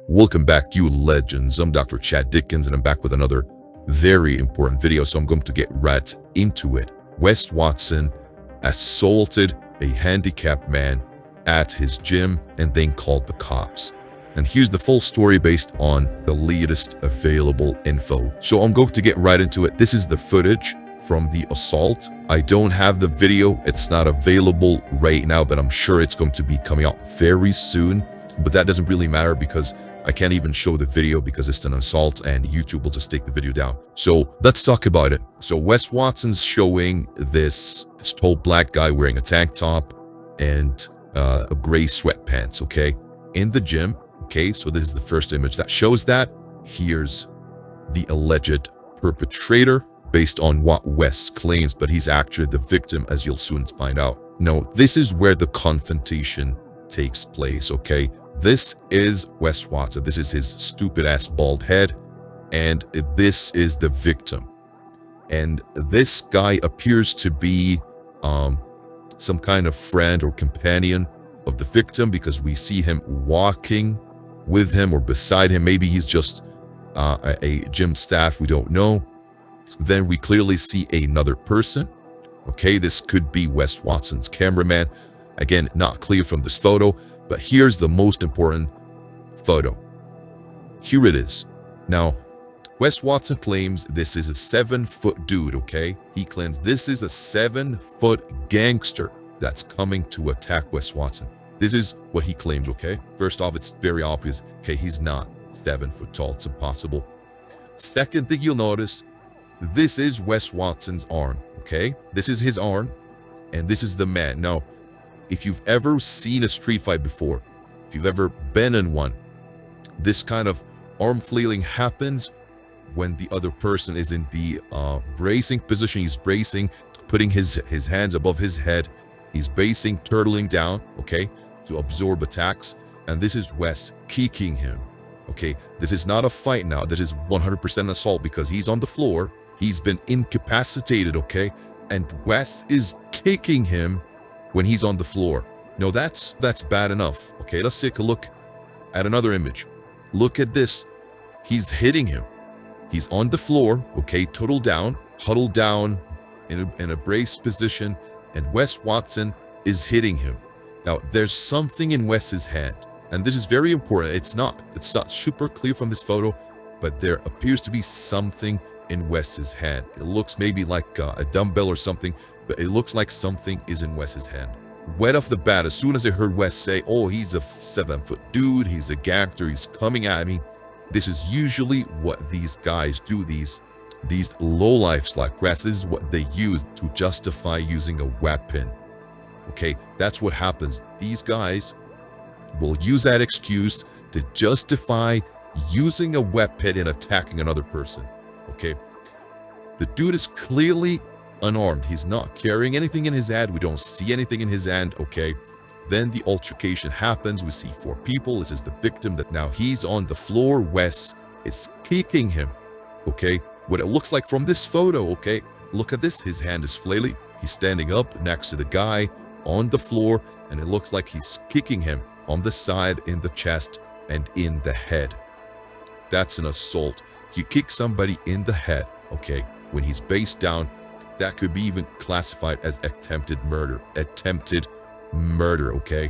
Welcome back, you legends. I'm Dr. Chad Dickens, and I'm back with another very important video, so I'm going to get right into it. Wes Watson assaulted a handicapped man at his gym and then called the cops. And here's the full story based on the latest available info. So I'm going to get right into it. This is the footage from the assault. I don't have the video. It's not available right now, but I'm sure it's going to be coming out very soon. But that doesn't really matter because I can't even show the video because it's an assault and YouTube will just take the video down. So let's talk about it. So Wes Watson's showing this tall black guy wearing a tank top and a gray sweatpants, okay, in the gym. Okay, so this is the first image that shows that. Here's the alleged perpetrator based on what Wes claims, but he's actually the victim, as you'll soon find out. No, this is where the confrontation takes place, okay? This is Wes Watson. This is his stupid ass bald head, and this is the victim. And this guy appears to be some kind of friend or companion of the victim because we see him walking with him or beside him. Maybe he's just a gym staff, we don't know. Then we clearly see another person. Okay, this could be Wes Watson's cameraman. Again, not clear from this photo, but here's the most important photo. Here it is. Now, Wes Watson claims this is a 7-foot dude, okay? He claims this is a 7-foot gangster that's coming to attack Wes Watson. This is what he claims, okay? First off, it's very obvious, okay? He's not 7 foot tall. It's impossible. Second thing you'll notice, this is Wes Watson's arm, okay? This is his arm, and this is the man. Now, if you've ever seen a street fight before, if you've ever been in one, this kind of arm flailing happens when the other person is in the bracing position. He's bracing, putting his hands above his head. He's basing, turtling down, okay, to absorb attacks. And this is Wes kicking him, okay? This is not a fight now. That is 100% assault because he's on the floor. He's been incapacitated, okay? And Wes is kicking him when he's on the floor. No, that's bad enough, okay? Let's take a look at another image. Look at this. He's hitting him. He's on the floor, okay, huddled down in a braced position, and Wes Watson is hitting him. Now, there's something in Wes's hand, and this is very important. It's not super clear from this photo, but there appears to be something in Wes's hand. It looks maybe like a dumbbell or something, but it looks like something is in Wes's hand. Right off the bat, as soon as I heard Wes say, oh, he's a 7-foot dude, he's a gangster, he's coming at me, this is usually what these guys do, these lowlifes like Wes. This is what they use to justify using a weapon. Okay, that's what happens. These guys will use that excuse to justify using a weapon and attacking another person. Okay, the dude is clearly unarmed. He's not carrying anything in his hand. We don't see anything in his hand. Okay, then the altercation happens. We see 4 people. This is the victim that now he's on the floor. Wes is kicking him. Okay, what it looks like from this photo, okay, look at this. His hand is flailing. He's standing up next to the guy on the floor, and it looks like he's kicking him on the side, in the chest, and in the head. That's an assault. You kick somebody in the head, okay, when he's based down, that could be even classified as attempted murder. Attempted murder, okay?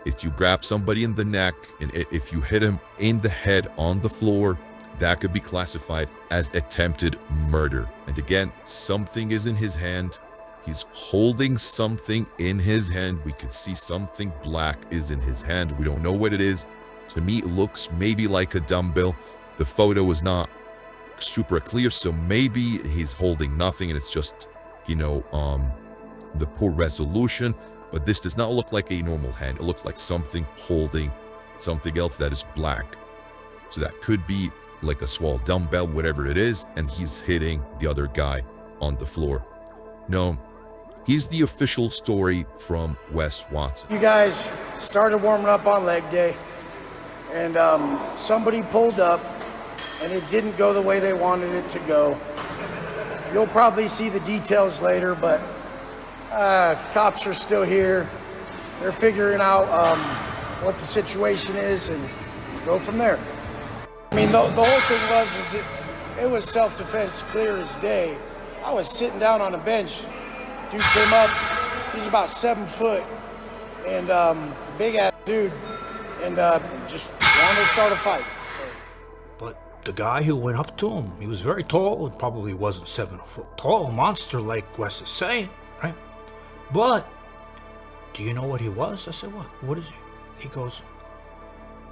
If you grab somebody in the neck and if you hit him in the head on the floor, that could be classified as attempted murder. And again, something is in his hand. He's holding something in his hand. We could see something black is in his hand. We don't know what it is. To me, it looks maybe like a dumbbell. The photo is not super clear, so maybe he's holding nothing and it's just, you know, the poor resolution. But this does not look like a normal hand. It looks like something holding something else that is black. So that could be like a small dumbbell, whatever it is, and he's hitting the other guy on the floor. No, here's the official story from Wes Watson. You guys started warming up on leg day, and somebody pulled up, and it didn't go the way they wanted it to go. You'll probably see the details later, but cops are still here. They're figuring out what the situation is, and go from there. I mean, the whole thing was it was self-defense, clear as day. I was sitting down on a bench. Dude came up. He's about 7 foot and big ass dude, and just wanted to start a fight. So. But the guy who went up to him, he was very tall. He probably wasn't 7 foot tall, monster like Wes is saying, right? But do you know what he was? I said, what? What is he? He goes,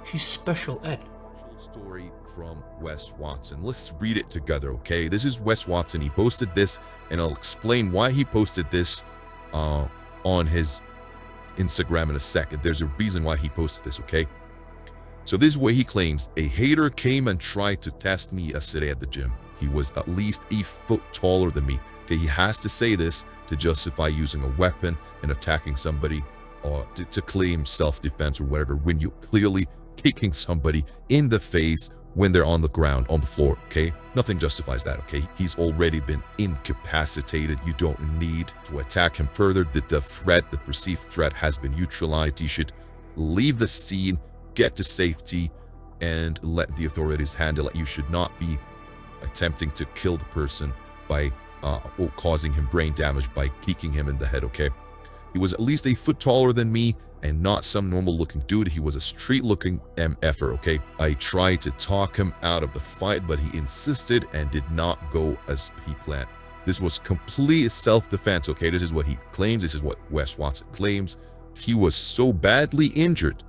he's special ed. Story from Wes Watson. Let's read it together, okay? This is Wes Watson. He posted this, and I'll explain why he posted this on his Instagram in a second. There's a reason why he posted this, okay? So this is what he claims. A hater came and tried to test me yesterday at the gym. He was at least a foot taller than me. Okay, he has to say this to justify using a weapon and attacking somebody, or to claim self-defense or whatever, when you clearly kicking somebody in the face when they're on the ground, on the floor, okay? Nothing justifies that, okay? He's already been incapacitated. You don't need to attack him further. The perceived threat has been neutralized. You should leave the scene, get to safety, and let the authorities handle it. You should not be attempting to kill the person by or causing him brain damage by kicking him in the head, okay? He was at least a foot taller than me, and not some normal looking dude. He was a street looking MFer, okay? I tried to talk him out of the fight, but he insisted and did not go as he planned. This was complete self-defense, okay? This is what he claims. This is what Wes Watson claims. He was so badly injured,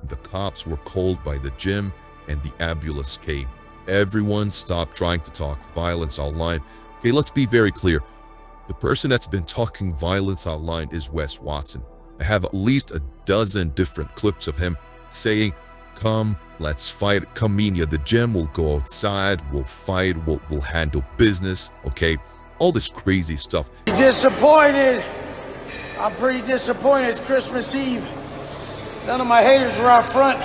the cops were called by the gym and the ambulance came. Everyone stopped trying to talk violence online. Okay, let's be very clear. The person that's been talking violence online is Wes Watson. I have at least a dozen different clips of him saying, come, let's fight, come meet me at the gym, we'll go outside, we'll fight, we'll handle business, okay? All this crazy stuff. Disappointed. I'm pretty disappointed. It's Christmas Eve. None of my haters were out front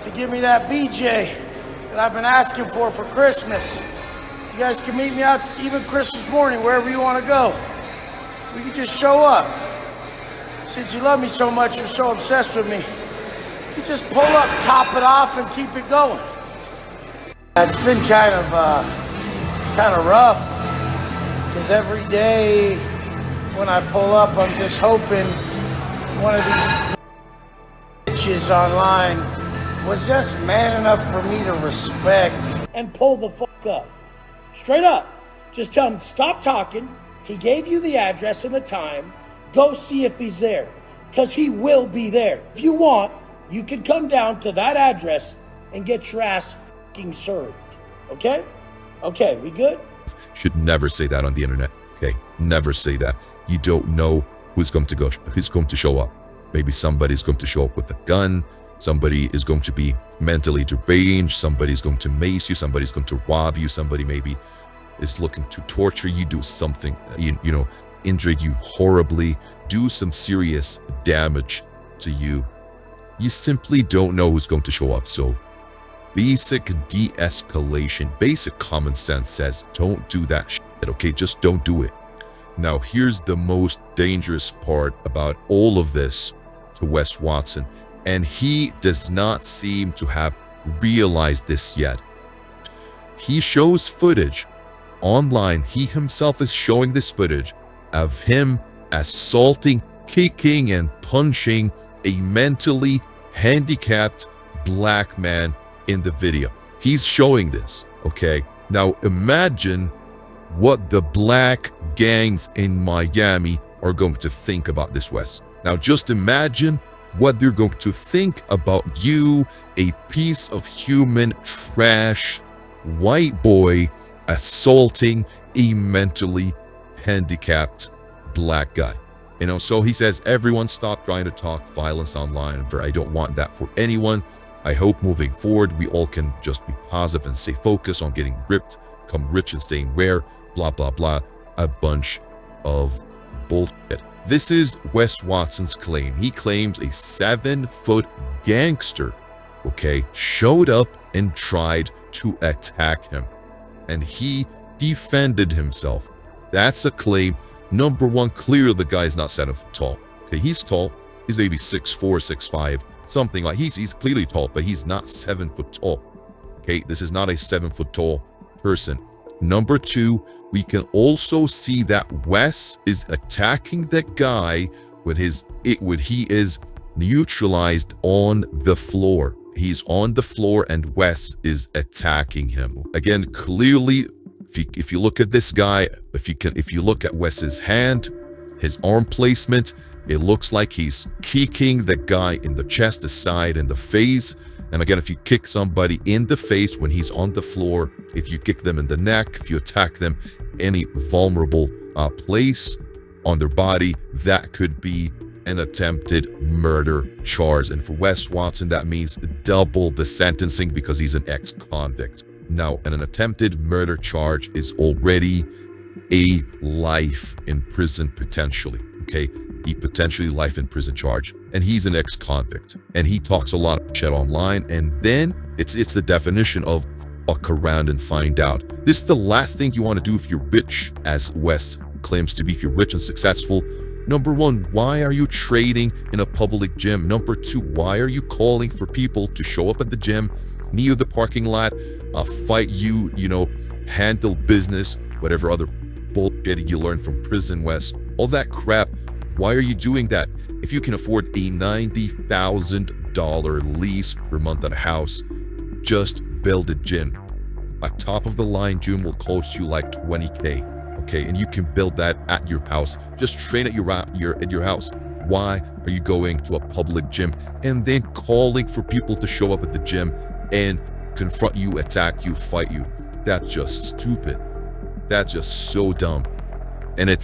to give me that BJ that I've been asking for Christmas. You guys can meet me out even Christmas morning, wherever you want to go. We can just show up. Since you love me so much, you're so obsessed with me, you just pull up, top it off, and keep it going. It's been kind of rough, because every day when I pull up, I'm just hoping one of these bitches online was just man enough for me to respect and pull the fuck up. Straight up. Just tell him, stop talking. He gave you the address and the time. Go see if he's there, because he will be there. If you want, you can come down to that address and get your ass fucking served. Okay? Okay, we good? Should never say that on the internet, okay? Never say that. You don't know who's going to show up. Maybe somebody's going to show up with a gun. Somebody is going to be mentally deranged. Somebody's going to mace you. Somebody's going to rob you. Somebody maybe is looking to torture you, do something, you know, injure you horribly, do some serious damage to you. You simply don't know who's going to show up. So basic de-escalation, basic common sense says don't do that shit, okay? Just don't do it. Now here's the most dangerous part about all of this to Wes Watson, and he does not seem to have realized this yet. He shows footage online. He himself is showing this footage of him assaulting, kicking, and punching a mentally handicapped black man in the video. He's showing this, okay? Now imagine what the black gangs in Miami are going to think about this, Wes. Now just imagine what they're going to think about you, a piece of human trash white boy assaulting a mentally handicapped black guy. You know, so he says, everyone stop trying to talk violence online. I don't want that for anyone. I hope moving forward, we all can just be positive and stay focused on getting ripped, become rich and staying rare, blah, blah, blah. A bunch of bullshit. This is Wes Watson's claim. He claims a 7-foot gangster, okay, showed up and tried to attack him. And he defended himself. That's a claim. Number one, clearly the guy's not 7 foot tall. Okay, he's tall. He's maybe 6'4", 6'5", Something like he's clearly tall, but he's not 7 foot tall. Okay, this is not a 7 foot tall person. Number two, we can also see that Wes is attacking that guy when he is neutralized on the floor. He's on the floor and Wes is attacking him. Again, clearly, if you look at this guy, if you look at Wes's hand, his arm placement, it looks like he's kicking the guy in the chest, the side, and the face. And again, if you kick somebody in the face when he's on the floor, if you kick them in the neck, if you attack them any vulnerable place on their body, that could be an attempted murder charge. And for Wes Watson, that means double the sentencing because he's an ex-convict. Now, an attempted murder charge is already a life in prison potentially, okay? Potentially life in prison charge, and he's an ex-convict, and he talks a lot of shit online, and then it's the definition of fuck around and find out. This is the last thing you want to do if you're rich, as Wes claims to be. If you're rich and successful, number one, why are you trading in a public gym? Number two, why are you calling for people to show up at the gym, near the parking lot, fight you, handle business, whatever other bullshit you learn from prison, Wes, all that crap. Why are you doing that? If you can afford a $90,000 lease per month on a house, just build a gym. A top-of-the-line gym will cost you like $20K, okay? And you can build that at your house. Just train at your house. Why are you going to a public gym and then calling for people to show up at the gym and confront you, attack you, fight you? That's just stupid. That's just so dumb. And it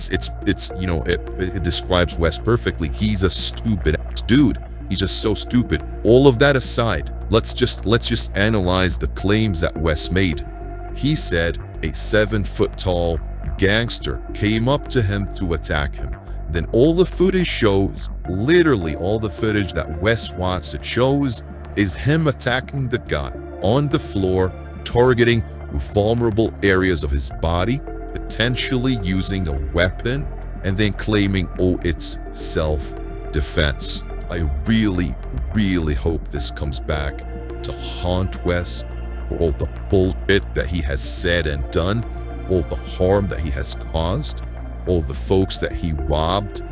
describes Wes perfectly. He's a stupid ass dude. He's just so stupid. All of that aside, let's just analyze the claims that Wes made. He said a 7 foot tall gangster came up to him to attack him. Then all the footage shows, literally all the footage that Wes Watson shows, is him attacking the guy on the floor, targeting vulnerable areas of his body, potentially using a weapon, and then claiming, oh, it's self-defense. I really, really hope this comes back to haunt Wes for all the bullshit that he has said and done, all the harm that he has caused, all the folks that he robbed,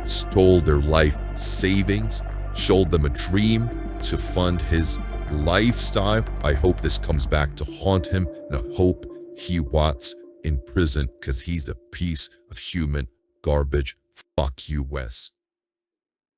stole their life savings, showed them a dream to fund his lifestyle. I hope this comes back to haunt him, and I hope he rots in prison because he's a piece of human garbage. Fuck you, Wes.